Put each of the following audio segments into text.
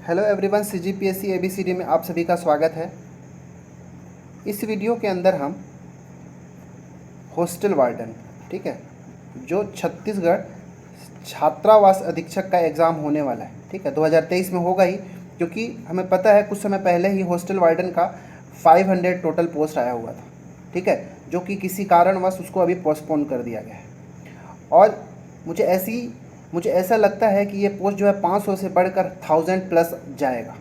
Hello everyone, CGPSC ABCD में आप सभी का स्वागत है। इस वीडियो के अंदर हम हॉस्टल वार्डन, ठीक है, जो छत्तीसगढ़ छात्रावास अधीक्षक का एग्ज़ाम होने वाला है, ठीक है, 2023 में होगा ही, क्योंकि हमें पता है कुछ समय पहले ही हॉस्टल वार्डन का 500 टोटल पोस्ट आया हुआ था, ठीक है, जो कि किसी कारणवश उसको अभी पोस्टपोन कर दिया गया है। और मुझे ऐसा लगता है कि ये पोस्ट जो है 500 से बढ़कर 1000 प्लस जाएगा,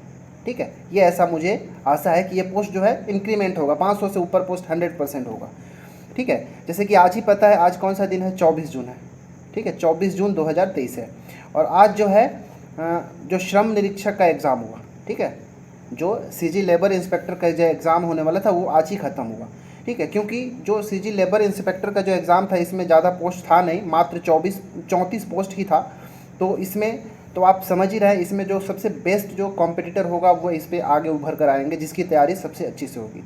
ठीक है। ये ऐसा मुझे आशा है कि ये पोस्ट जो है इंक्रीमेंट होगा, 500 से ऊपर पोस्ट 100% होगा, ठीक है। जैसे कि आज ही पता है आज कौन सा दिन है, 24 जून है, ठीक है, 24 जून 2023 है। और आज जो है जो श्रम निरीक्षक का एग्ज़ाम हुआ, ठीक है, जो सीजी लेबर इंस्पेक्टर का जो एग्ज़ाम होने वाला था वो आज ही ख़त्म हुआ, ठीक है। क्योंकि जो सीजी लेबर इंस्पेक्टर का जो एग्ज़ाम था इसमें ज़्यादा पोस्ट था नहीं, मात्र 34 पोस्ट ही था। तो इसमें तो आप समझ ही रहे हैं, इसमें जो सबसे बेस्ट जो कॉम्पिटिटर होगा वो इस पर आगे उभर कर आएंगे, जिसकी तैयारी सबसे अच्छी से होगी।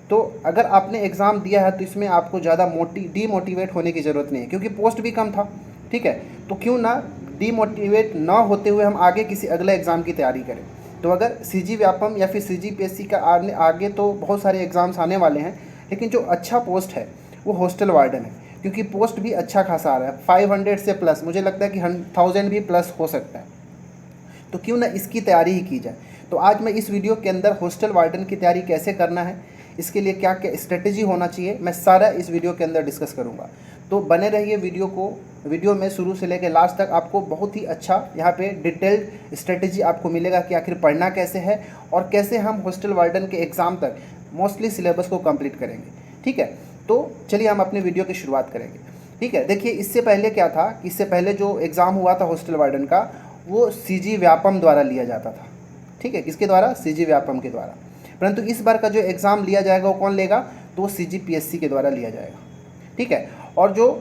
तो अगर आपने एग्ज़ाम दिया है तो इसमें आपको ज़्यादा डीमोटिवेट होने की ज़रूरत नहीं है, क्योंकि पोस्ट भी कम था, ठीक है। तो क्यों ना डीमोटिवेट ना होते हुए हम आगे किसी अगले एग्ज़ाम की तैयारी करें। तो अगर सीजी व्यापम या फिर सीजीपीएससी का आगे तो बहुत सारे एग्ज़ाम्स आने वाले हैं, लेकिन जो अच्छा पोस्ट है वो हॉस्टल वार्डन है, क्योंकि पोस्ट भी अच्छा खासा आ रहा है, 500 से प्लस, मुझे लगता है कि 1000 भी प्लस हो सकता है। तो क्यों ना इसकी तैयारी ही की जाए। तो आज मैं इस वीडियो के अंदर हॉस्टल वार्डन की तैयारी कैसे करना है, इसके लिए क्या क्या स्ट्रेटेजी होना चाहिए, मैं सारा इस वीडियो के अंदर डिस्कस करूँगा। तो बने रहिए वीडियो में शुरू से लेकर लास्ट तक। आपको बहुत ही अच्छा यहाँ पे डिटेल्ड स्ट्रेटेजी आपको मिलेगा कि आखिर पढ़ना कैसे है और कैसे हम हॉस्टल वार्डन के एग्ज़ाम तक मोस्टली सिलेबस को कंप्लीट करेंगे, ठीक है। तो चलिए हम अपने वीडियो की शुरुआत करेंगे, ठीक है। देखिए इससे पहले क्या था कि इससे पहले जो एग्ज़ाम हुआ था हॉस्टल वार्डन का वो सीजी व्यापम द्वारा लिया जाता था, ठीक है, किसके द्वारा, सीजी व्यापम के द्वारा। परंतु इस बार का जो एग्ज़ाम लिया जाएगा वो कौन लेगा, तो वो सीजीपीएससी के द्वारा लिया जाएगा, ठीक है। और जो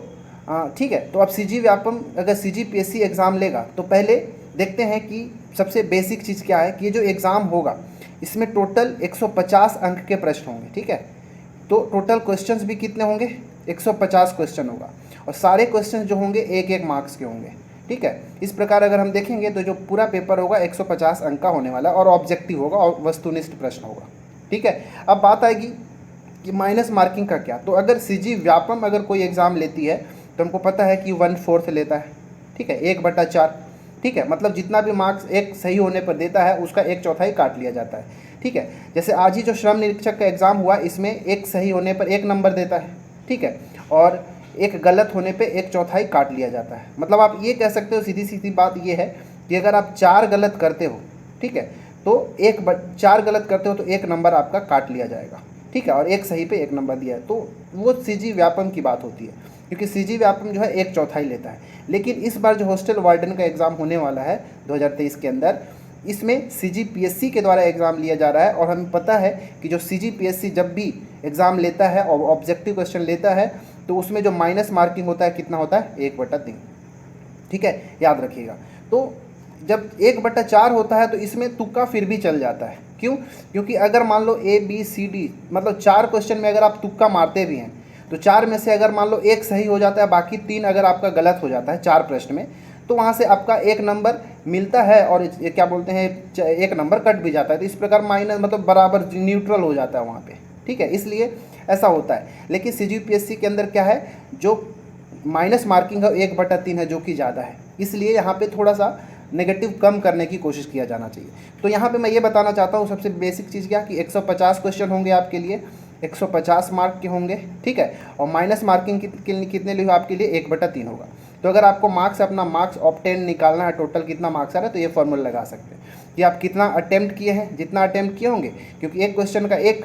ठीक है, तो अब सीजी व्यापम अगर सीजीपीएससी एग्ज़ाम लेगा तो पहले देखते हैं कि सबसे बेसिक चीज़ क्या है कि ये जो एग्ज़ाम होगा इसमें टोटल 150 अंक के प्रश्न होंगे, ठीक है। तो टोटल क्वेश्चंस भी कितने होंगे, 150 क्वेश्चन होगा, और सारे क्वेश्चन जो होंगे 1-1 मार्क्स के होंगे, ठीक है। इस प्रकार अगर हम देखेंगे तो जो पूरा पेपर होगा 150 अंक का होने वाला, और ऑब्जेक्टिव होगा और वस्तुनिष्ठ प्रश्न होगा, ठीक है। अब बात आएगी कि माइनस मार्किंग का क्या। तो अगर सीजी व्यापम अगर कोई एग्ज़ाम लेती है तो हमको पता है कि 1/4 लेता है, ठीक है, 1/4, ठीक है, मतलब जितना भी मार्क्स एक सही होने पर देता है उसका 1/4 काट लिया जाता है, ठीक है। जैसे आज ही जो श्रम निरीक्षक का एग्ज़ाम हुआ इसमें एक सही होने पर 1 नंबर देता है, ठीक है, और एक गलत होने पे 1/4 काट लिया जाता है। मतलब आप ये कह सकते हो, सीधी सीधी बात ये है कि अगर आप 4 गलत करते हो, ठीक है, तो 4 गलत करते हो तो 1 नंबर आपका काट लिया जाएगा, ठीक है, और एक सही पे 1 नंबर दिया है। तो वो सीजी व्यापम की बात होती है, क्योंकि सीजी व्यापम जो है 1/4 लेता है। लेकिन इस बार जो हॉस्टल वार्डन का एग्ज़ाम होने वाला है 2023 के अंदर, इसमें सीजीपीएससी के द्वारा एग्ज़ाम लिया जा रहा है। और हमें पता है कि जो सीजीपीएससी जब भी एग्ज़ाम लेता है और ऑब्जेक्टिव क्वेश्चन लेता है तो उसमें जो माइनस मार्किंग होता है कितना होता है, 1/3, ठीक है, याद रखिएगा। तो जब 1/4 होता है तो इसमें तुक्का फिर भी चल जाता है। क्यों, क्योंकि अगर मान लो ABCD मतलब 4 क्वेश्चन में अगर आप तुक्का मारते भी हैं तो 4 में से अगर मान लो 1 सही हो जाता है, बाकी 3 अगर आपका गलत हो जाता है 4 प्रश्न में, तो वहाँ से आपका 1 नंबर मिलता है और क्या बोलते हैं 1 नंबर कट भी जाता है। तो इस प्रकार माइनस मतलब बराबर न्यूट्रल हो जाता है वहाँ पे, ठीक है, इसलिए ऐसा होता है। लेकिन सीजीपीएससी के अंदर क्या है, जो माइनस मार्किंग है 1/3 है, जो कि ज़्यादा है, इसलिए यहाँ पे थोड़ा सा नेगेटिव कम करने की कोशिश किया जाना चाहिए। तो यहाँ पे मैं ये बताना चाहता हूँ सबसे बेसिक चीज़ क्या कि 150 क्वेश्चन होंगे आपके लिए, 150 मार्क के होंगे, ठीक है, और माइनस मार्किंग कितने लिए आपके लिए 1/3 होगा। तो अगर आपको अपना मार्क्स ऑफ 10 निकालना है, टोटल कितना मार्क्स आ रहा है, तो ये फॉर्मूला लगा सकते हैं कि आप कितना अटेम्प्ट किए हैं, जितना अटेम्प्ट किए होंगे, क्योंकि एक क्वेश्चन का 1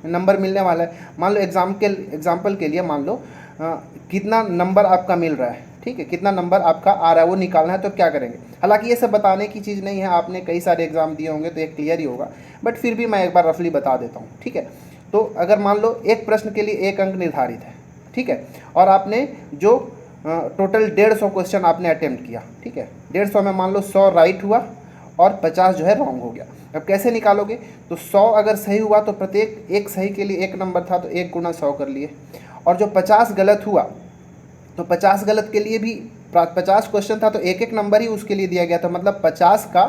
नंबर मिलने वाला है। मान लो एग्जाम्पल के लिए मान लो कितना नंबर आपका मिल रहा है, ठीक है, कितना नंबर आपका आ रहा है वो निकालना है। तो क्या करेंगे, हालांकि ये सब बताने की चीज़ नहीं है, आपने कई सारे एग्जाम दिए होंगे तो ये क्लियर ही होगा, बट फिर भी मैं एक बार रफली बता देता हूँ, ठीक है। तो अगर मान लो एक प्रश्न के लिए 1 अंक निर्धारित है, ठीक है, और आपने जो टोटल 150 क्वेश्चन आपने अटेम्प्ट किया, ठीक है, 150 में मान लो 100 राइट हुआ और 50 जो है रॉन्ग हो गया। अब कैसे निकालोगे, तो 100 अगर सही हुआ तो प्रत्येक एक सही के लिए 1 नंबर था तो 1 × 100 कर लिए, और जो 50 गलत हुआ तो 50 गलत के लिए भी 50 क्वेश्चन था तो 1-1 नंबर ही उसके लिए दिया गया था, मतलब 50 का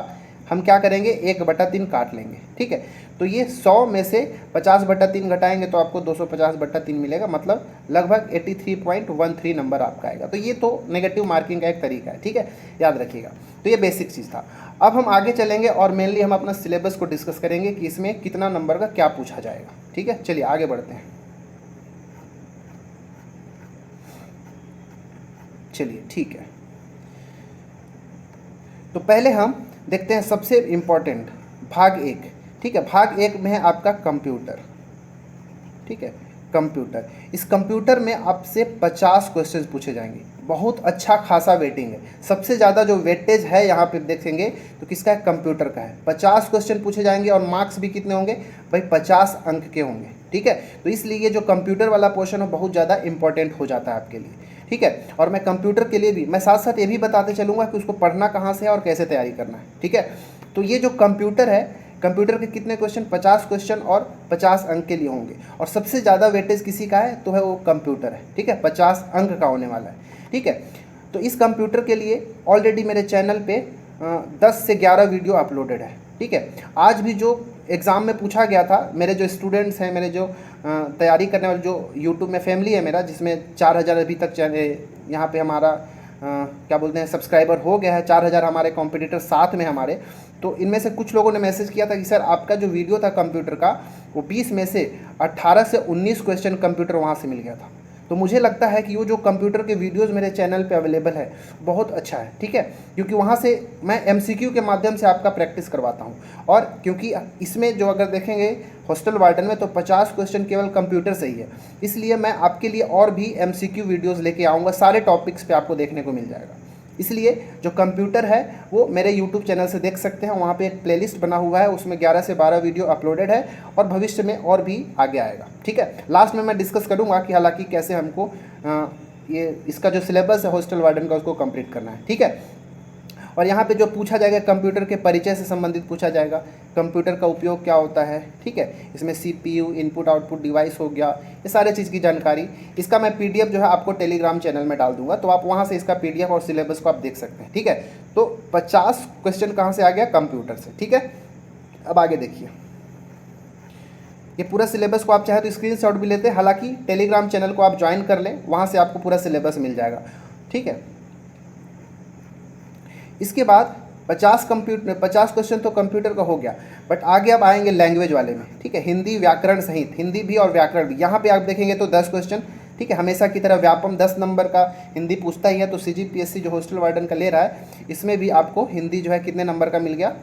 हम क्या करेंगे 1/3 काट लेंगे, ठीक है। तो ये 100 में से 50/3 घटाएंगे तो आपको 250/3 मिलेगा, मतलब लगभग 83.13 नंबर आपका आएगा। तो ये तो नेगेटिव मार्किंग का एक तरीका है, ठीक है, याद रखिएगा। तो ये बेसिक चीज़ था। अब हम आगे चलेंगे और मेनली हम अपना सिलेबस को डिस्कस करेंगे कि इसमें कितना नंबर का क्या पूछा जाएगा, ठीक है। चलिए आगे बढ़ते हैं। चलिए ठीक है, तो पहले हम देखते हैं सबसे इम्पोर्टेंट भाग 1, ठीक है। भाग 1 में है आपका कंप्यूटर, ठीक है, कंप्यूटर। इस कंप्यूटर में आपसे 50 क्वेश्चन पूछे जाएंगे, बहुत अच्छा खासा वेटिंग है। सबसे ज़्यादा जो वेटेज है यहाँ पे देखेंगे तो किसका है, कंप्यूटर का है। 50 क्वेश्चन पूछे जाएंगे और मार्क्स भी कितने होंगे भाई, 50 अंक के होंगे, ठीक है। तो इसलिए ये जो कंप्यूटर वाला पोर्शन है बहुत ज़्यादा इंपॉर्टेंट हो जाता है आपके लिए, ठीक है। और मैं कंप्यूटर के लिए भी मैं साथ साथ ये भी बताते चलूँगा कि उसको पढ़ना कहाँ से है और कैसे तैयारी करना है, ठीक है। तो ये जो कंप्यूटर है, कंप्यूटर के कितने क्वेश्चन, 50 क्वेश्चन और 50 अंक के लिए होंगे। और सबसे ज़्यादा वेटेज किसी का है तो है वो कंप्यूटर है, ठीक है, 50 अंक का होने वाला है, ठीक है। तो इस कंप्यूटर के लिए ऑलरेडी मेरे चैनल पे 10 से 11 वीडियो अपलोडेड है, ठीक है। आज भी जो एग्ज़ाम में पूछा गया था, मेरे जो स्टूडेंट्स हैं, मेरे जो तैयारी करने वाले जो यूट्यूब में फैमिली है मेरा, जिसमें 4000 अभी तक यहाँ पे हमारा क्या बोलते हैं सब्सक्राइबर हो गया है, 4000 हमारे कॉम्पिटिटर साथ में हमारे। तो इनमें से कुछ लोगों ने मैसेज किया था कि सर आपका जो वीडियो था कंप्यूटर का, वो 20 में से 18 से 19 क्वेश्चन कंप्यूटर वहाँ से मिल गया था। तो मुझे लगता है कि वो जो कंप्यूटर के वीडियोस मेरे चैनल पे अवेलेबल है बहुत अच्छा है, ठीक है, क्योंकि वहाँ से मैं MCQ के माध्यम से आपका प्रैक्टिस करवाता हूँ। और क्योंकि इसमें जो अगर देखेंगे हॉस्टल वार्डन में तो 50 क्वेश्चन केवल कंप्यूटर से ही है, इसलिए मैं आपके लिए और भी MCQ वीडियोज़ लेके आऊँगा, सारे टॉपिक्स पर आपको देखने को मिल जाएगा। इसलिए जो कंप्यूटर है वो मेरे YouTube चैनल से देख सकते हैं, वहाँ पे एक प्लेलिस्ट बना हुआ है, उसमें 11 से 12 वीडियो अपलोडेड है और भविष्य में और भी आगे आएगा, ठीक है। लास्ट में मैं डिस्कस करूँगा कि हालांकि कैसे हमको ये इसका जो सिलेबस है हॉस्टल वार्डन का उसको कंप्लीट करना है, ठीक है। और यहाँ पे जो पूछा जाएगा कंप्यूटर के परिचय से संबंधित पूछा जाएगा, कंप्यूटर का उपयोग क्या होता है, ठीक है। इसमें CPU इनपुट आउटपुट डिवाइस हो गया, ये सारे चीज़ की जानकारी। इसका मैं PDF जो है आपको टेलीग्राम चैनल में डाल दूंगा, तो आप वहाँ से इसका PDF और सिलेबस को आप देख सकते हैं, ठीक है। तो 50 क्वेश्चन कहाँ से आ गया, कंप्यूटर से, ठीक है। अब आगे देखिए, ये पूरा सिलेबस को आप चाहे तो स्क्रीनशॉट भी लेते हैं, हालांकि टेलीग्राम चैनल को आप ज्वाइन कर लें, वहाँ से आपको पूरा सिलेबस मिल जाएगा, ठीक है। इसके बाद 50 क्वेश्चन तो कंप्यूटर का हो गया, बट आगे अब आएंगे लैंग्वेज वाले में, ठीक है। हिंदी व्याकरण सहित, हिंदी भी और व्याकरण भी। यहाँ पे आप देखेंगे तो 10 क्वेश्चन, ठीक है। हमेशा की तरह व्यापम 10 नंबर का हिंदी पूछता ही है, तो CGPSC जो हॉस्टल वार्डन का ले रहा है, इसमें भी आपको हिंदी जो है कितने नंबर का मिल गया,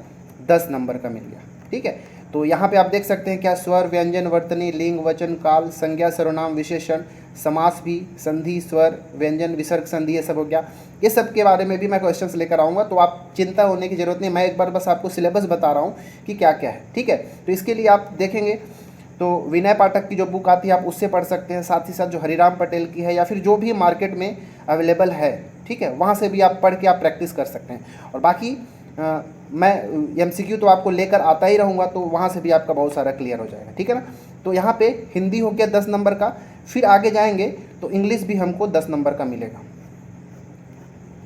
10 नंबर का मिल गया, ठीक है। तो यहाँ पे आप देख सकते हैं क्या, स्वर व्यंजन वर्तनी लिंग वचन काल संज्ञा सर्वनाम विशेषण समास भी, संधि स्वर व्यंजन विसर्ग संधि, ये सब हो गया। ये सब के बारे में भी मैं क्वेश्चंस लेकर आऊँगा, तो आप चिंता होने की ज़रूरत नहीं, मैं एक बार बस आपको सिलेबस बता रहा हूँ कि क्या क्या है, ठीक है। तो इसके लिए आप देखेंगे तो विनय पाठक की जो बुक आती है आप उससे पढ़ सकते हैं, साथ ही साथ जो हरिराम पटेल की है या फिर जो भी मार्केट में अवेलेबल है, ठीक है, वहाँ से भी आप पढ़ के आप प्रैक्टिस कर सकते हैं। और बाकी मैं MCQ तो आपको लेकर आता ही रहूँगा, तो वहाँ से भी आपका बहुत सारा क्लियर हो जाएगा, ठीक है ना। तो यहाँ पे हिंदी हो गया 10 नंबर का, फिर आगे जाएंगे तो इंग्लिश भी हमको 10 नंबर का मिलेगा,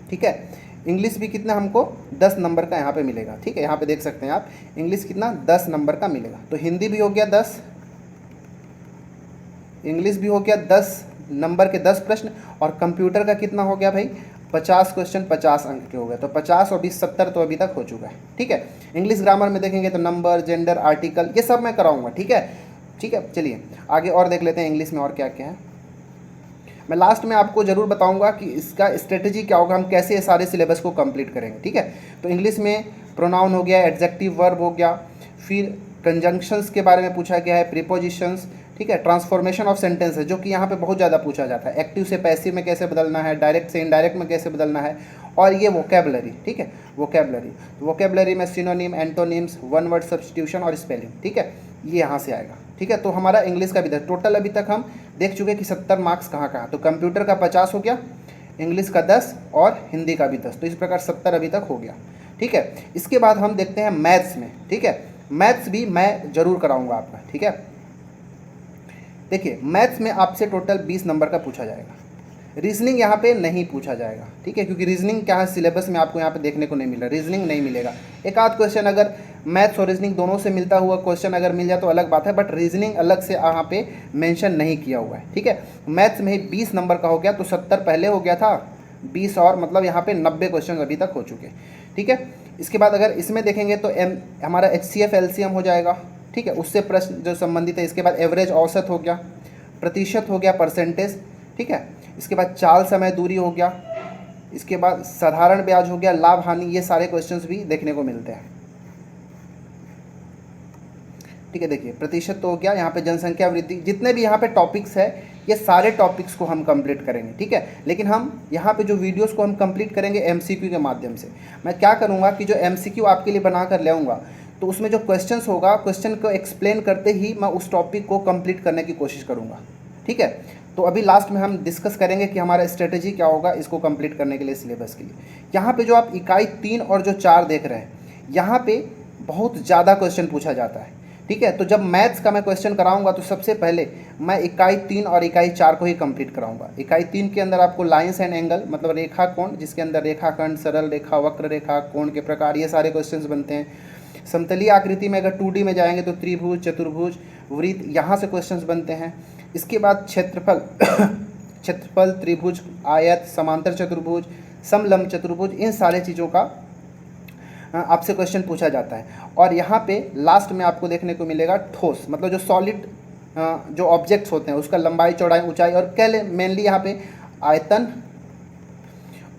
ठीक है। इंग्लिश भी कितना हमको 10 नंबर का यहाँ पे मिलेगा, ठीक है। यहाँ पे देख सकते हैं आप इंग्लिश कितना 10 नंबर का मिलेगा। तो हिंदी भी हो गया 10, इंग्लिश भी हो गया 10 नंबर के 10 प्रश्न, और कंप्यूटर का कितना हो गया भाई, 50 क्वेश्चन 50 अंक के हो गए। तो 50 और 20 70 तो अभी तक हो चुका है, ठीक है। इंग्लिश ग्रामर में देखेंगे तो नंबर जेंडर आर्टिकल ये सब मैं कराऊंगा, ठीक है, ठीक है। चलिए आगे और देख लेते हैं इंग्लिश में और क्या क्या है। मैं लास्ट में आपको ज़रूर बताऊंगा कि इसका स्ट्रेटेजी क्या होगा, हम कैसे ये सारे सिलेबस को कंप्लीट करेंगे, ठीक है। तो इंग्लिश में प्रोनाउन हो गया, एडजेक्टिव वर्ब हो गया, फिर कंजंक्शंस के बारे में पूछा गया है, प्रीपोजिशंस, ठीक है। ट्रांसफॉर्मेशन ऑफ सेंटेंस है जो कि यहाँ पे बहुत ज़्यादा पूछा जाता है, एक्टिव से पैसिव में कैसे बदलना है, डायरेक्ट से इनडायरेक्ट में कैसे बदलना है, और ये वोकेबलरी, ठीक है, वोकेबलरी। तो वोकेबलरी में synonym, antonyms, one word substitution और स्पेलिंग, ठीक है, ये यहाँ से आएगा, ठीक है। तो हमारा इंग्लिश का भी टोटल अभी तक हम देख चुके कि 70 मार्क्स कहाँ कहाँ। तो कंप्यूटर का 50 हो गया, इंग्लिश का 10 और हिंदी का भी 10, तो इस प्रकार 70 अभी तक हो गया, ठीक है। इसके बाद हम देखते हैं मैथ्स में, ठीक है। मैथ्स भी मैं ज़रूर कराऊंगा आपका, ठीक है। देखिए मैथ्स में आपसे टोटल 20 नंबर का पूछा जाएगा। रीजनिंग यहाँ पे नहीं पूछा जाएगा, ठीक है, क्योंकि रीजनिंग क्या है सिलेबस में आपको यहाँ पे देखने को नहीं मिल रहा, रीजनिंग नहीं मिलेगा। एक आध क्वेश्चन अगर मैथ्स और रीजनिंग दोनों से मिलता हुआ क्वेश्चन अगर मिल जाए तो अलग बात है, बट रीजनिंग अलग से यहाँ पे मेंशन नहीं किया हुआ है, ठीक है। मैथ्स में ही 20 नंबर का हो गया, तो 70 पहले हो गया था, 20 और मतलब यहाँ पे 90 क्वेश्चन अभी तक हो चुके, ठीक है। इसके बाद अगर इसमें देखेंगे तो हमारा HCF LCM हो जाएगा, ठीक है, उससे प्रश्न जो संबंधित है। इसके बाद एवरेज औसत हो गया, प्रतिशत हो गया, परसेंटेज, ठीक है। इसके बाद चाल समय दूरी हो गया, इसके बाद साधारण ब्याज हो गया, लाभ हानि, ये सारे क्वेश्चंस भी देखने को मिलते हैं, ठीक है। देखिए प्रतिशत तो हो गया, यहाँ पे जनसंख्या वृद्धि, जितने भी यहाँ पे टॉपिक्स है ये सारे टॉपिक्स को हम कंप्लीट करेंगे, ठीक है। लेकिन हम यहाँ पे जो वीडियोस को हम कंप्लीट करेंगे MCQ के माध्यम से। मैं क्या करूँगा कि जो MCQ आपके लिए बना कर ले आऊँगा, तो उसमें जो क्वेश्चंस होगा, क्वेश्चन को एक्सप्लेन करते ही मैं उस टॉपिक को कंप्लीट करने की कोशिश करूँगा, ठीक है। तो अभी लास्ट में हम डिस्कस करेंगे कि हमारा स्ट्रेटेजी क्या होगा इसको कंप्लीट करने के लिए, सिलेबस के लिए। यहाँ पे जो आप इकाई 3 और जो 4 देख रहे हैं, यहाँ पे बहुत ज़्यादा क्वेश्चन पूछा जाता है, ठीक है। तो जब मैथ्स का मैं क्वेश्चन कराऊंगा तो सबसे पहले मैं इकाई 3 और इकाई 4 को ही कंप्लीट कराऊंगा। इकाई 3 के अंदर आपको लाइंस एंड एंगल, मतलब रेखा कोण, जिसके अंदर रेखाखंड, सरल रेखा, वक्र रेखा, कोण के प्रकार, ये सारे क्वेश्चंस बनते हैं। समतलीय आकृति में अगर 2D में जाएंगे तो त्रिभुज, चतुर्भुज, वृत्त, यहाँ से क्वेश्चंस बनते हैं। इसके बाद क्षेत्रफल क्षेत्रफल, त्रिभुज, आयत, समांतर चतुर्भुज, समलंब चतुर्भुज, इन सारे चीज़ों का आपसे क्वेश्चन पूछा जाता है। और यहाँ पे लास्ट में आपको देखने को मिलेगा ठोस, मतलब जो सॉलिड जो ऑब्जेक्ट्स होते हैं उसका लंबाई, चौड़ाई, ऊंचाई, और क्या मेनली यहाँ पे आयतन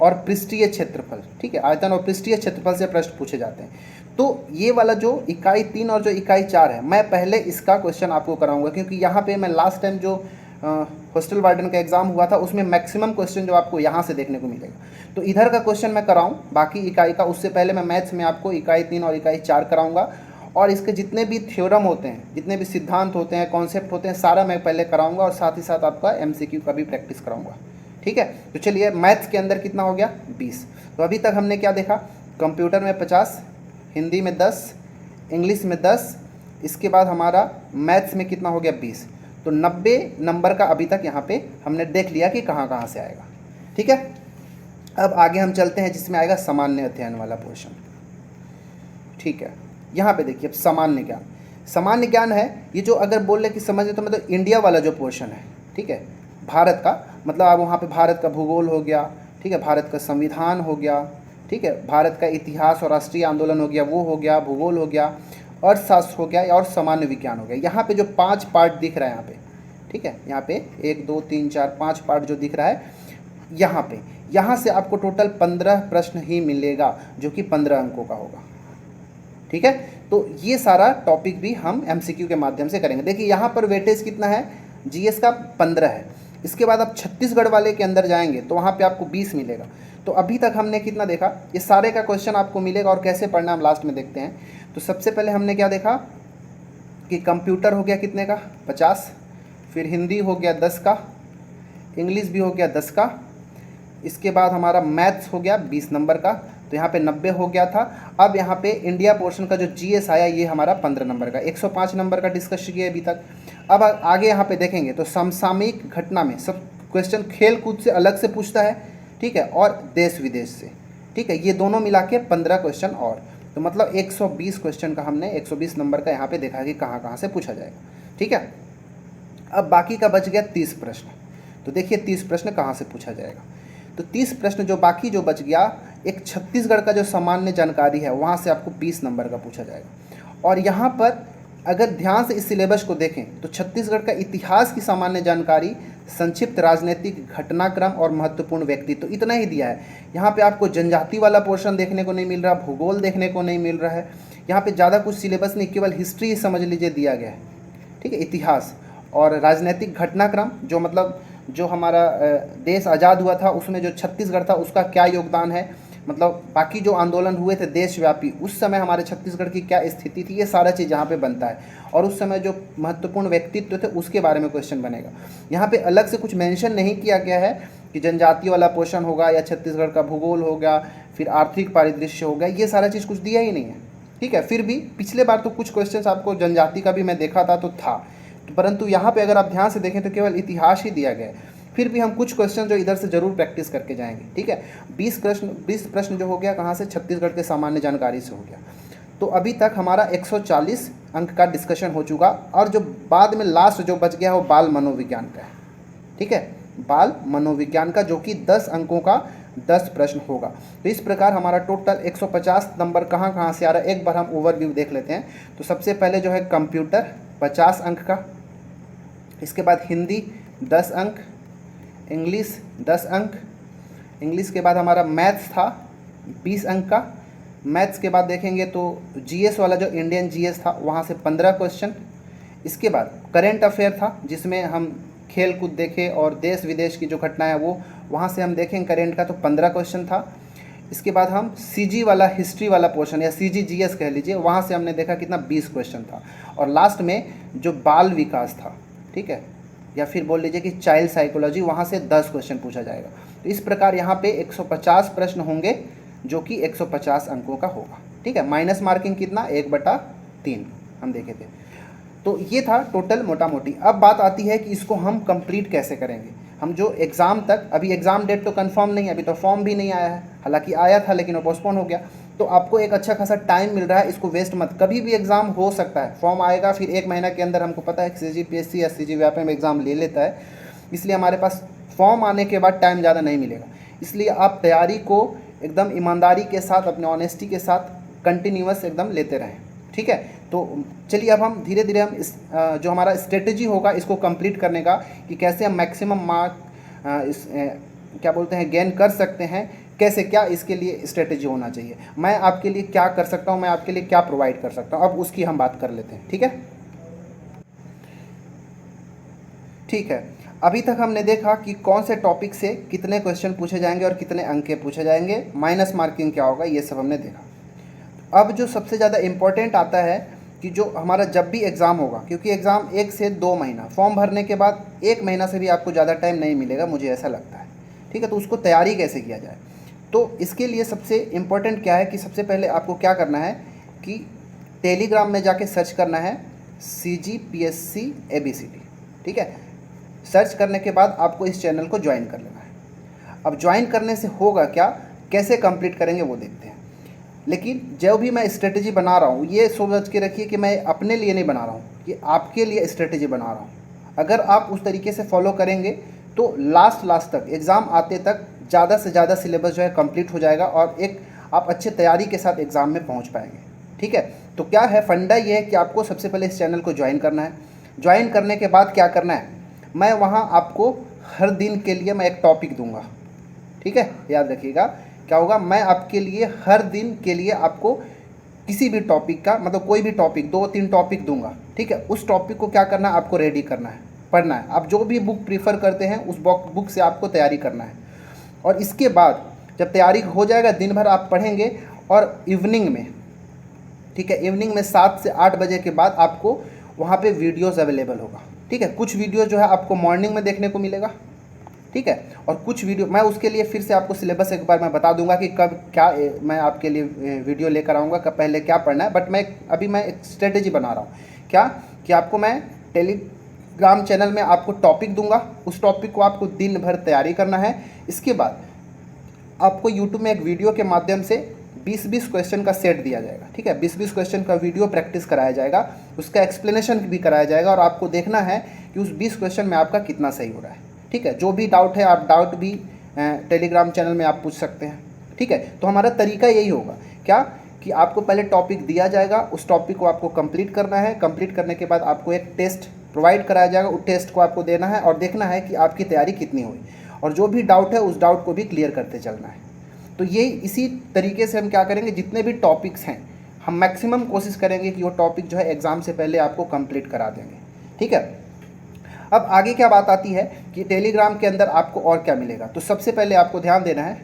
और पृष्ठीय क्षेत्रफल, ठीक है, आयतन और पृष्ठीय क्षेत्रफल से प्रश्न पूछे जाते हैं। तो ये वाला जो इकाई 3 और जो इकाई 4 है, मैं पहले इसका क्वेश्चन आपको कराऊंगा, क्योंकि यहाँ पे मैं लास्ट टाइम जो हॉस्टल वार्डन का एग्जाम हुआ था उसमें मैक्सिमम क्वेश्चन जो आपको यहाँ से देखने को मिलेगा। तो इधर का क्वेश्चन मैं कराऊं, बाकी इकाई का, उससे पहले मैं मैथ्स में आपको इकाई 3 और इकाई 4 कराऊंगा, और इसके जितने भी थ्योरम होते हैं, जितने भी सिद्धांत होते हैं, कॉन्सेप्ट होते हैं, सारा मैं पहले कराऊंगा, और साथ ही साथ आपका MCQ का भी प्रैक्टिस कराऊंगा, ठीक है। तो चलिए, मैथ्स के अंदर कितना हो गया, 20। तो अभी तक हमने क्या देखा, कंप्यूटर में 50, हिंदी में 10, इंग्लिश में 10, इसके बाद हमारा मैथ्स में कितना हो गया, 20। तो 90 नंबर का अभी तक यहाँ पे हमने देख लिया कि कहाँ कहाँ से आएगा, ठीक है। अब आगे हम चलते हैं जिसमें आएगा सामान्य अध्ययन वाला पोर्शन, ठीक है। यहाँ पे देखिए, अब सामान्य ज्ञान, सामान्य ज्ञान है ये जो अगर बोल रहे कि समझे तो मतलब इंडिया वाला जो पोर्शन है, ठीक है, भारत का, मतलब आप वहाँ पे भारत का भूगोल हो गया, ठीक है, भारत का संविधान हो गया, ठीक है, भारत का इतिहास और राष्ट्रीय आंदोलन हो गया, वो हो गया, भूगोल हो गया, अर्थशास्त्र हो गया, और सामान्य विज्ञान हो गया। यहाँ पे जो 5 पार्ट दिख रहा है यहाँ पे, ठीक है, यहाँ पे 1 2 3 4 5 पार्ट जो दिख रहा है यहाँ पे, यहाँ से आपको टोटल 15 प्रश्न ही मिलेगा, जो कि 15 अंकों का होगा, ठीक है। तो ये सारा टॉपिक भी हम MCQ के माध्यम से करेंगे। देखिए यहाँ पर वेटेज कितना है, GS का 15 है। इसके बाद आप छत्तीसगढ़ वाले के अंदर जाएंगे तो वहाँ पे आपको 20 मिलेगा। तो अभी तक हमने कितना देखा, ये सारे का क्वेश्चन आपको मिलेगा, और कैसे पढ़ना हम लास्ट में देखते हैं। तो सबसे पहले हमने क्या देखा कि कंप्यूटर हो गया कितने का, 50, फिर हिंदी हो गया 10 का, इंग्लिश भी हो गया 10 का, इसके बाद हमारा मैथ्स हो गया 20 नंबर का, तो यहाँ पे 90 हो गया था। अब यहाँ पे इंडिया पोर्शन का जो GS आया ये हमारा 15 नंबर का, 105 नंबर का डिस्कस किया अभी तक। अब आगे यहाँ पे देखेंगे तो समसामयिक घटना में सब क्वेश्चन खेल कूद से अलग से पूछता है, ठीक है, और देश विदेश से, ठीक है, ये दोनों मिला के 15 क्वेश्चन, और तो मतलब 120 क्वेश्चन का हमने 120 नंबर का यहाँ पे देखा कि कहाँ कहाँ से पूछा जाएगा, ठीक है। अब बाकी का बच गया 30 प्रश्न। तो देखिए 30 प्रश्न कहाँ से पूछा जाएगा। तो 30 प्रश्न जो बाकी जो बच गया, एक छत्तीसगढ़ का जो सामान्य जानकारी है वहाँ से आपको 20 नंबर का पूछा जाएगा। और यहाँ पर अगर ध्यान से इस सिलेबस को देखें तो छत्तीसगढ़ का इतिहास की सामान्य जानकारी, संक्षिप्त राजनीतिक घटनाक्रम और महत्वपूर्ण व्यक्ति, तो इतना ही दिया है। यहाँ पे आपको जनजाति वाला पोर्शन देखने को नहीं मिल रहा, भूगोल देखने को नहीं मिल रहा है, यहाँ पे ज़्यादा कुछ सिलेबस नहीं, केवल हिस्ट्री ही समझ लीजिए दिया गया है, ठीक है, इतिहास और राजनीतिक घटनाक्रम, जो मतलब जो हमारा देश आज़ाद हुआ था उसमें जो छत्तीसगढ़ था उसका क्या योगदान है, मतलब बाकी जो आंदोलन हुए थे देशव्यापी उस समय हमारे छत्तीसगढ़ की क्या स्थिति थी, ये सारा चीज़ यहाँ पे बनता है। और उस समय जो महत्वपूर्ण व्यक्तित्व थे उसके बारे में क्वेश्चन बनेगा। यहाँ पे अलग से कुछ मेंशन नहीं किया गया है कि जनजाति वाला पोर्शन होगा या छत्तीसगढ़ का भूगोल होगा, फिर आर्थिक परिदृश्य होगा, ये सारा चीज़ कुछ दिया ही नहीं है, ठीक है। फिर भी पिछले बार तो कुछ क्वेश्चन आपको जनजाति का भी मैं देखा था तो था, परंतु यहाँ पे अगर आप ध्यान से देखें तो केवल इतिहास ही दिया गया है। फिर भी हम कुछ क्वेश्चन जो इधर से ज़रूर प्रैक्टिस करके जाएंगे, ठीक है। 20 प्रश्न जो हो गया कहाँ से, छत्तीसगढ़ के सामान्य जानकारी से हो गया। तो अभी तक हमारा 140 अंक का डिस्कशन हो चुका, और जो बाद में लास्ट जो बच गया वो बाल मनोविज्ञान का है, ठीक है, बाल मनोविज्ञान का, जो कि 10 अंकों का 10 प्रश्न होगा। तो इस प्रकार हमारा टोटल 150 नंबर कहाँ कहाँ से आ रहा है, एक बार हम ओवरव्यू देख लेते हैं। तो सबसे पहले जो है कंप्यूटर 50 अंक का, इसके बाद हिंदी 10 अंक, इंग्लिश 10 अंक, इंग्लिश के बाद हमारा मैथ्स था 20 अंक का, मैथ्स के बाद देखेंगे तो जीएस वाला जो इंडियन जीएस था वहाँ से 15 क्वेश्चन, इसके बाद करेंट अफेयर था जिसमें हम खेल कूद देखे और देश विदेश की जो घटनाएं हैं वो वहाँ से हम देखेंगे करेंट का, तो 15 क्वेश्चन था। इसके बाद हम सीजी वाला हिस्ट्री वाला पोर्शन या सीजी जीएस कह लीजिए, वहाँ से हमने देखा कितना 20 क्वेश्चन था। और लास्ट में जो बाल विकास था, ठीक है, या फिर बोल लीजिए कि चाइल्ड साइकोलॉजी, वहाँ से 10 क्वेश्चन पूछा जाएगा। तो इस प्रकार यहाँ पे 150 प्रश्न होंगे जो कि 150 अंकों का होगा, ठीक है। माइनस मार्किंग कितना, 1/3 हम देखे थे। तो ये था टोटल मोटा मोटी। अब बात आती है कि इसको हम कंप्लीट कैसे करेंगे। हम जो एग्ज़ाम तक, अभी एग्ज़ाम डेट तो कंफर्म नहीं है, अभी तो फॉर्म भी नहीं आया है, हालांकि आया था लेकिन वो पोस्टपोन हो गया। तो आपको एक अच्छा खासा टाइम मिल रहा है, इसको वेस्ट मत, कभी भी एग्ज़ाम हो सकता है, फॉर्म आएगा फिर 1 महीना के अंदर, हमको पता है कि CGPSC या CGVAP में एग्ज़ाम ले लेता है, इसलिए हमारे पास फॉर्म आने के बाद टाइम ज़्यादा नहीं मिलेगा। इसलिए आप तैयारी को एकदम ईमानदारी के साथ, अपने ऑनेस्टी के साथ कंटिन्यूअस एकदम लेते रहें, ठीक है। तो चलिए अब हम धीरे धीरे हम इस जो हमारा स्ट्रेटजी होगा इसको कंप्लीट करने का, कि कैसे हम मैक्सिमम मार्क क्या बोलते हैं गेन कर सकते हैं, कैसे, क्या इसके लिए स्ट्रेटजी होना चाहिए, मैं आपके लिए क्या कर सकता हूं, मैं आपके लिए क्या प्रोवाइड कर सकता हूं, अब उसकी हम बात कर लेते हैं, ठीक है। ठीक है, अभी तक हमने देखा कि कौन से टॉपिक से कितने क्वेश्चन पूछे जाएंगे और कितने अंक के पूछे जाएंगे, माइनस मार्किंग क्या होगा, ये सब हमने देखा। अब जो सबसे ज़्यादा इम्पोर्टेंट आता है कि जो हमारा जब भी एग्ज़ाम होगा, क्योंकि एग्ज़ाम 1 से 2 महीना, फॉर्म भरने के बाद 1 महीना से भी आपको ज़्यादा टाइम नहीं मिलेगा, मुझे ऐसा लगता है, ठीक है। तो उसको तैयारी कैसे किया जाए, तो इसके लिए सबसे इम्पोर्टेंट क्या है कि सबसे पहले आपको क्या करना है कि टेलीग्राम में जाके सर्च करना है CGPSC ABCD, ठीक है। सर्च करने के बाद आपको इस चैनल को ज्वाइन कर लेना है। अब ज्वाइन करने से होगा क्या, कैसे कंप्लीट करेंगे वो देखते हैं। लेकिन जो भी मैं स्ट्रेटजी बना रहा हूँ, ये सोच के रखिए कि मैं अपने लिए नहीं बना रहा हूँ, ये आपके लिए स्ट्रेटजी बना रहा हूँ। अगर आप उस तरीके से फॉलो करेंगे तो लास्ट तक, एग्ज़ाम आते तक ज़्यादा से ज़्यादा सिलेबस जो है कंप्लीट हो जाएगा और एक आप अच्छे तैयारी के साथ एग्ज़ाम में पहुँच पाएंगे, ठीक है। तो क्या है, फंडा ये है कि आपको सबसे पहले इस चैनल को ज्वाइन करना है। ज्वाइन करने के बाद क्या करना है, मैं वहाँ आपको हर दिन के लिए मैं एक टॉपिक दूंगा, ठीक है, याद रखिएगा। क्या होगा, मैं आपके लिए हर दिन के लिए आपको किसी भी टॉपिक का, मतलब कोई भी टॉपिक, 2-3 टॉपिक दूंगा, ठीक है। उस टॉपिक को क्या करना है, आपको रेडी करना है, पढ़ना है। आप जो भी बुक प्रीफर करते हैं उस बुक से आपको तैयारी करना है। और इसके बाद जब तैयारी हो जाएगा, दिन भर आप पढ़ेंगे, और इवनिंग में, ठीक है, इवनिंग में 7 से 8 बजे के बाद आपको वहाँ पे वीडियोस अवेलेबल होगा, ठीक है। कुछ वीडियो जो है आपको मॉर्निंग में देखने को मिलेगा, ठीक है, और कुछ वीडियो मैं उसके लिए फिर से आपको सिलेबस एक बार मैं बता दूंगा कि कब क्या मैं आपके लिए वीडियो लेकर आऊँगा, कब पहले क्या पढ़ना है। बट मैं एक स्ट्रेटेजी बना रहा हूँ, क्या कि आपको मैं टेलीग्राम चैनल में आपको टॉपिक दूंगा, उस टॉपिक को आपको दिन भर तैयारी करना है। इसके बाद आपको यूट्यूब में एक वीडियो के माध्यम से 20-20 क्वेश्चन का सेट दिया जाएगा, ठीक है। 20-20 क्वेश्चन का वीडियो प्रैक्टिस कराया जाएगा, उसका एक्सप्लेनेशन भी कराया जाएगा, और आपको देखना है कि उस 20 क्वेश्चन में आपका कितना सही हो रहा है, ठीक है। जो भी डाउट है, आप डाउट भी टेलीग्राम चैनल में आप पूछ सकते हैं, ठीक है। तो हमारा तरीका यही होगा, क्या कि आपको पहले टॉपिक दिया जाएगा, उस टॉपिक को आपको कंप्लीट करना है। कंप्लीट करने के बाद आपको एक टेस्ट प्रोवाइड कराया जाएगा, उस टेस्ट को आपको देना है और देखना है कि आपकी तैयारी कितनी हुई, और जो भी डाउट है उस डाउट को भी क्लियर करते चलना है। तो ये इसी तरीके से हम क्या करेंगे, जितने भी टॉपिक्स हैं हम मैक्सिमम कोशिश करेंगे कि वो टॉपिक जो है एग्ज़ाम से पहले आपको कंप्लीट करा देंगे, ठीक है। अब आगे क्या बात आती है कि टेलीग्राम के अंदर आपको और क्या मिलेगा। तो सबसे पहले आपको ध्यान देना है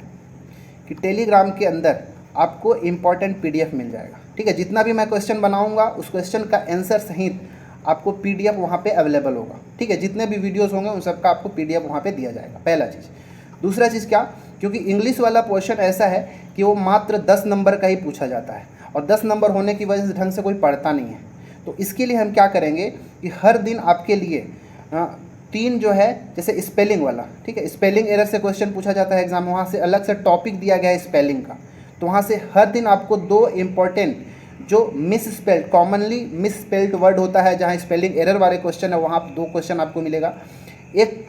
कि टेलीग्राम के अंदर आपको इम्पॉर्टेंट PDF मिल जाएगा, ठीक है। जितना भी मैं क्वेश्चन बनाऊंगा उस क्वेश्चन का आंसर सहित आपको PDF वहाँ पे अवेलेबल होगा, ठीक है। जितने भी वीडियोस होंगे उन सबका आपको PDF वहाँ पे दिया जाएगा, पहला चीज़। दूसरा चीज़ क्या, क्योंकि इंग्लिश वाला पोर्शन ऐसा है कि वो मात्र 10 नंबर का ही पूछा जाता है, और 10 नंबर होने की वजह से ढंग से कोई पढ़ता नहीं है। तो इसके लिए हम क्या करेंगे कि हर दिन आपके लिए 3 जो है जैसे स्पेलिंग वाला, ठीक है, स्पेलिंग एरर से क्वेश्चन पूछा जाता है एग्जाम में, वहाँ से अलग से टॉपिक दिया गया है स्पेलिंग का। तो वहाँ से हर दिन आपको 2 इम्पॉर्टेंट जो miss spelled, commonly miss spelled word होता है, जहाँ स्पेलिंग एरर वाले क्वेश्चन है वहाँ 2 क्वेश्चन आपको मिलेगा।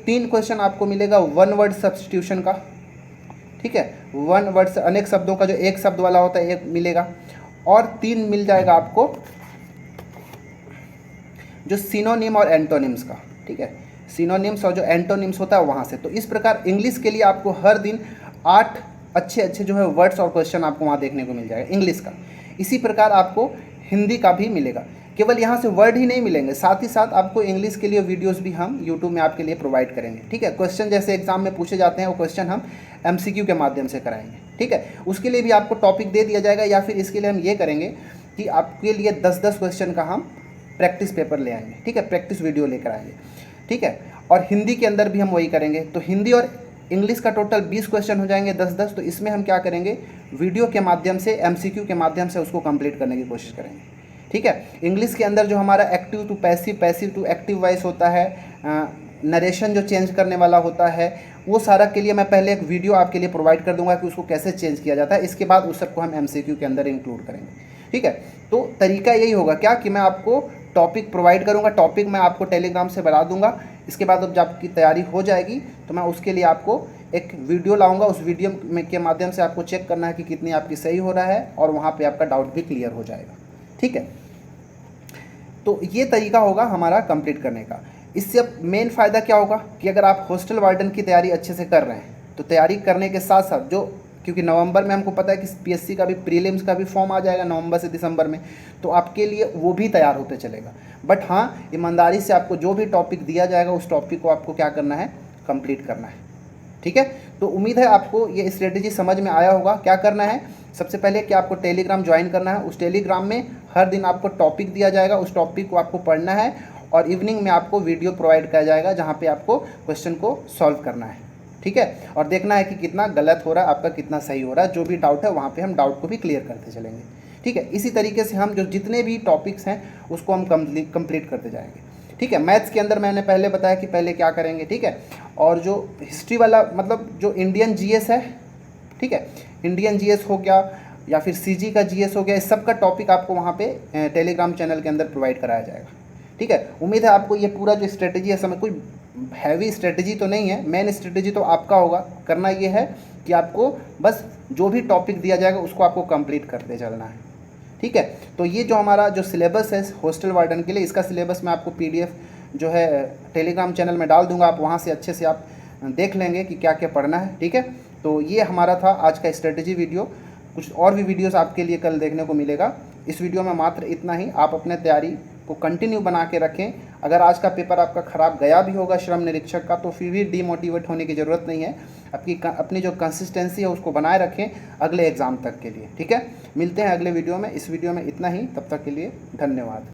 3 क्वेश्चन आपको मिलेगा 1 वर्ड सब्स्टिट्यूशन का, ठीक है, 1 वर्ड से अनेक शब्दों का जो एक शब्द वाला होता है एक मिलेगा, और 3 मिल जाएगा आपको जो सिनोनिम और एंटोनिम्स का, ठीक है, सिनोनिम्स और जो एंटोनिम्स होता है वहाँ से। तो इस प्रकार इंग्लिश के लिए आपको हर दिन 8 अच्छे जो है वर्ड्स और क्वेश्चन आपको वहाँ देखने को मिल जाएगा इंग्लिश का। इसी प्रकार आपको हिंदी का भी मिलेगा। केवल यहाँ से वर्ड ही नहीं मिलेंगे, साथ ही साथ आपको इंग्लिश के लिए वीडियोस भी हम यूट्यूब में आपके लिए प्रोवाइड करेंगे, ठीक है। क्वेश्चन जैसे एग्जाम में पूछे जाते हैं वो क्वेश्चन हम MCQ के माध्यम से कराएंगे, ठीक है। उसके लिए भी आपको टॉपिक दे दिया जाएगा, या फिर इसके लिए हम ये करेंगे कि आपके लिए 10-10 क्वेश्चन का हम प्रैक्टिस पेपर ले आएंगे, ठीक है, प्रैक्टिस वीडियो लेकर आएंगे, ठीक है। और हिंदी के अंदर भी हम वही करेंगे। तो हिंदी और इंग्लिश का टोटल 20 क्वेश्चन हो जाएंगे 10-10। तो इसमें हम क्या करेंगे, वीडियो के माध्यम से MCQ के माध्यम से उसको कंप्लीट करने की कोशिश करेंगे, ठीक है। इंग्लिश के अंदर जो हमारा active to passive, passive to active voice होता है, नरेशन जो चेंज करने वाला होता है, वो सारा के लिए मैं पहले एक वीडियो आपके लिए प्रोवाइड कर दूंगा कि उसको कैसे चेंज किया जाता है। इसके बाद उस सबको हम MCQ के अंदर इंक्लूड करेंगे, ठीक है। तो तरीका यही होगा क्या कि मैं आपको टॉपिक प्रोवाइड करूंगा, टॉपिक मैं आपको टेलीग्राम से बता दूंगा। इसके बाद जब आपकी तैयारी हो जाएगी तो मैं उसके लिए आपको एक वीडियो लाऊंगा, उस वीडियो में के माध्यम से आपको चेक करना है कि कितनी आपकी सही हो रहा है, और वहाँ पे आपका डाउट भी क्लियर हो जाएगा, ठीक है। तो ये तरीका होगा हमारा कंप्लीट करने का। इससे अब मेन फ़ायदा क्या होगा कि अगर आप हॉस्टल वार्डन की तैयारी अच्छे से कर रहे हैं, तो तैयारी करने के साथ साथ जो, क्योंकि नवंबर में हमको पता है कि PSC का भी प्रीलिम्स का भी फॉर्म आ जाएगा नवंबर से दिसंबर में, तो आपके लिए वो भी तैयार होते चलेगा। बट हाँ, ईमानदारी से आपको जो भी टॉपिक दिया जाएगा उस टॉपिक को आपको क्या करना है, कंप्लीट करना है, ठीक है। तो उम्मीद है आपको ये स्ट्रेटेजी समझ में आया होगा। क्या करना है, सबसे पहले कि आपको टेलीग्राम ज्वाइन करना है। उस टेलीग्राम में हर दिन आपको टॉपिक दिया जाएगा, उस टॉपिक को आपको पढ़ना है, और इवनिंग में आपको वीडियो प्रोवाइड किया जाएगा जहाँ पे आपको क्वेश्चन को सॉल्व करना है, ठीक है। और देखना है कि कितना गलत हो रहा है आपका, कितना सही हो रहा है। जो भी डाउट है वहाँ पे हम डाउट को भी क्लियर करते चलेंगे, ठीक है। इसी तरीके से हम जो जितने भी टॉपिक्स हैं उसको हम कंप्लीट करते जाएंगे, ठीक है। मैथ्स के अंदर मैंने पहले बताया कि पहले क्या करेंगे, ठीक है। और जो हिस्ट्री वाला, मतलब जो इंडियन GS है, ठीक है, इंडियन GS हो गया या फिर CG का GS हो गया, इस सब का टॉपिक आपको वहाँ पे टेलीग्राम चैनल के अंदर प्रोवाइड कराया जाएगा, ठीक है। उम्मीद है आपको ये पूरा जो स्ट्रेटजी है, समय कोई हैवी स्ट्रेटजी तो नहीं है, मेन स्ट्रेटजी तो आपका होगा। करना ये है कि आपको बस जो भी टॉपिक दिया जाएगा उसको आपको कंप्लीट करते चलना है, ठीक है। तो ये जो हमारा जो सिलेबस है हॉस्टल वार्डन के लिए, इसका सिलेबस मैं आपको PDF जो है टेलीग्राम चैनल में डाल दूंगा, आप वहाँ से अच्छे से आप देख लेंगे कि क्या क्या पढ़ना है, ठीक है। तो ये हमारा था आज का स्ट्रेटजी वीडियो। कुछ और भी वीडियोस आपके लिए कल देखने को मिलेगा। इस वीडियो में मात्र इतना ही। आप अपने तैयारी को कंटिन्यू बना के रखें। अगर आज का पेपर आपका ख़राब गया भी होगा श्रम निरीक्षक का, तो फिर भी डीमोटिवेट होने की ज़रूरत नहीं है। अपनी जो कंसिस्टेंसी है उसको बनाए रखें अगले एग्ज़ाम तक के लिए, ठीक है। मिलते हैं अगले वीडियो में। इस वीडियो में इतना ही, तब तक के लिए धन्यवाद।